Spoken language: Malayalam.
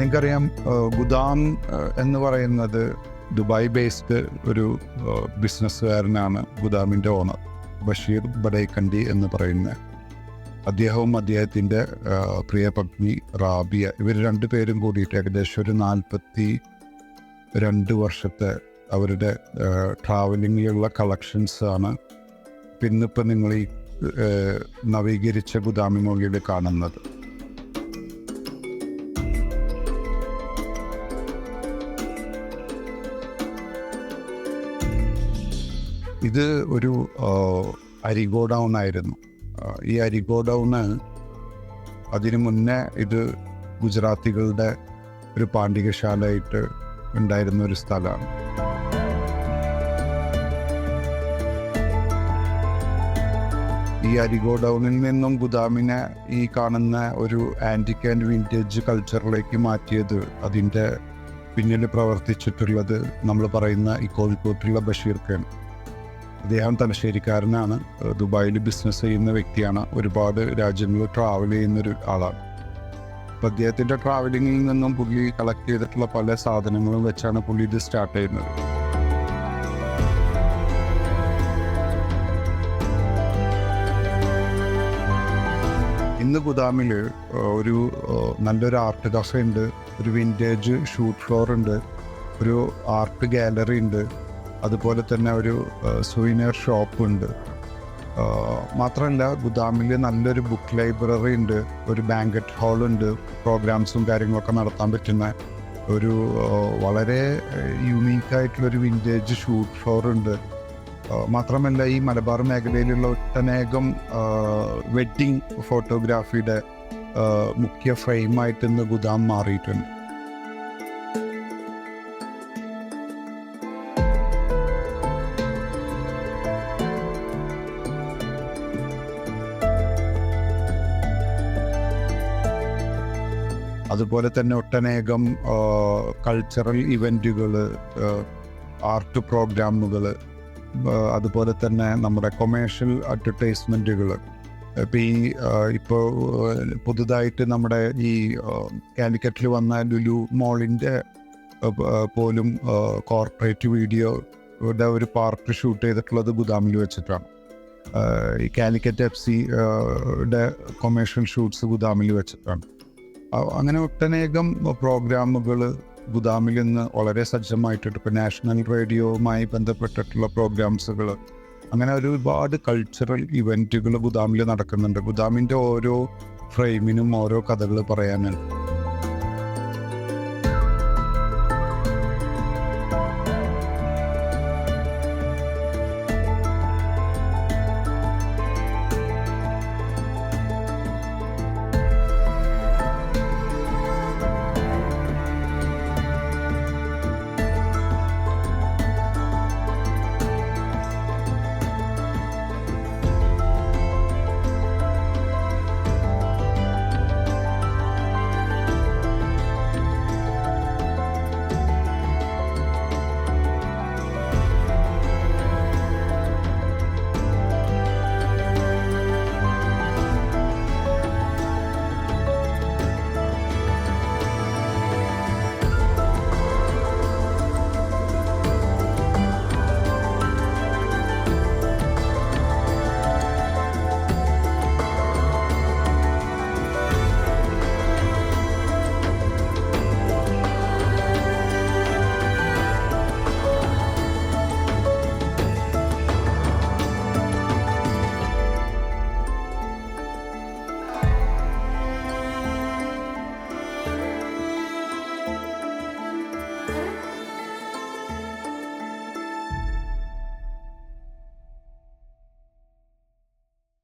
നിങ്ങൾക്കറിയാം, ഗുദാം എന്ന് പറയുന്നത് ദുബായ് ബേസ്ഡ് ഒരു ബിസിനസ്സുകാരനാണ് ഗുദാമിൻ്റെ ഓണർ ബഷീർ ബഡൈക്കണ്ടി എന്ന് പറയുന്ന അദ്ദേഹവും അദ്ദേഹത്തിൻ്റെ പ്രിയ പത്നി റാബിയ, ഇവർ രണ്ടുപേരും കൂടിയിട്ട് ഏകദേശം ഒരു 42 വർഷത്തെ അവരുടെ ട്രാവലിങ്ങിലുള്ള കളക്ഷൻസാണ് പിന്നിപ്പോൾ നിങ്ങൾ ഈ നവീകരിച്ച ഗുദാമിനുള്ളിൽ കാണുന്നത്. ഇത് ഒരു അരി ഗോഡൗൺ ആയിരുന്നു. ഈ അരി ഗോഡൗണ് അതിനു മുന്നേ ഇത് ഗുജറാത്തികളുടെ ഒരു പാണ്ഡികശാലയായിട്ട് ഉണ്ടായിരുന്ന ഒരു സ്ഥലമാണ്. ഈ അരി ഗോഡൗണിൽ നിന്നും ഗുദാമിനെ ഈ കാണുന്ന ഒരു ആൻറ്റിക് ആൻഡ് വിൻറ്റേജ് കൾച്ചറിലേക്ക് മാറ്റിയത്, അതിൻ്റെ പിന്നിൽ പ്രവർത്തിച്ചിട്ടുള്ളത് നമ്മൾ പറയുന്ന ഈ കോഴിക്കോട്ടുള്ള ബഷീർ ഖാൻ. അദ്ദേഹം തലശ്ശേരിക്കാരനാണ്, ദുബായിൽ ബിസിനസ് ചെയ്യുന്ന വ്യക്തിയാണ്, ഒരുപാട് രാജ്യങ്ങളിൽ ട്രാവൽ ചെയ്യുന്നൊരു ആളാണ്. അപ്പോൾ അദ്ദേഹത്തിൻ്റെ ട്രാവലിങ്ങിൽ നിന്നും പുള്ളി കളക്ട് ചെയ്തിട്ടുള്ള പല സാധനങ്ങളും വെച്ചാണ് പുള്ളി ഇത് സ്റ്റാർട്ട് ചെയ്യുന്നത്. ഇന്ന് ഗുദാമിൽ ഒരു നല്ലൊരു ആർട്ട് കഫേ ഉണ്ട്, ഒരു വിൻറ്റേജ് ഷൂട്ട് ഫ്ലോർ ഉണ്ട്, ഒരു ആർട്ട് ഗാലറി ഉണ്ട്, അതുപോലെ തന്നെ ഒരു സുവീനിയർ ഷോപ്പ് ഉണ്ട്. മാത്രമല്ല ഗുദാമിൽ നല്ലൊരു ബുക്ക് ലൈബ്രറി ഉണ്ട്, ഒരു ബാങ്കറ്റ് ഹാളുണ്ട്, പ്രോഗ്രാംസും കാര്യങ്ങളൊക്കെ നടത്താൻ പറ്റുന്ന ഒരു വളരെ യുണീക്കായിട്ടുള്ളൊരു വിൻറ്റേജ് ഷൂട്ട് ഫ്ലോർ ഉണ്ട്. മാത്രമല്ല ഈ മലബാർ മേഖലയിലുള്ള ഒട്ടനേകം വെഡ്ഡിങ് ഫോട്ടോഗ്രാഫിയുടെ മുഖ്യ ഫ്രെയിമായിട്ട് ഇന്ന് ഗുദാം മാറിയിട്ടുണ്ട്. അതുപോലെ തന്നെ ഒട്ടനേകം കൾച്ചറൽ ഇവൻറ്റുകൾ, ആർട്ട് പ്രോഗ്രാമുകൾ, അതുപോലെ തന്നെ നമ്മുടെ കൊമേഴ്ഷ്യൽ അഡ്വർടൈസ്മെൻറ്റുകൾ. ഇപ്പോൾ പുതുതായിട്ട് നമ്മുടെ ഈ കാലിക്കറ്റിൽ വന്ന ലുലു മോളിൻ്റെ പോലും കോർപ്പറേറ്റ് വീഡിയോയുടെ ഒരു പാർട്ട് ഷൂട്ട് ചെയ്തിട്ടുള്ളത് ഗുദാമിൽ വെച്ചിട്ടാണ്. ഈ കാലിക്കറ്റ് FC-യുടെ കൊമേഴ്ഷ്യൽ ഷൂട്ട്സ് ഗുദാമിൽ വെച്ചിട്ടാണ്. അങ്ങനെ ഒട്ടനേകം പ്രോഗ്രാമുകൾ ഗുദാമിൽ നിന്ന് വളരെ സജ്ജമായിട്ടുണ്ട്. ഇപ്പോൾ നാഷണൽ റേഡിയോവുമായി ബന്ധപ്പെട്ടിട്ടുള്ള പ്രോഗ്രാംസുകൾ, അങ്ങനെ ഒരുപാട് കൾച്ചറൽ ഇവൻറ്റുകൾ ഗുദാമിൽ നടക്കുന്നുണ്ട്. ഗുദാമിൻ്റെ ഓരോ ഫ്രെയിമിനും ഓരോ കഥകൾ പറയാനുണ്ട്.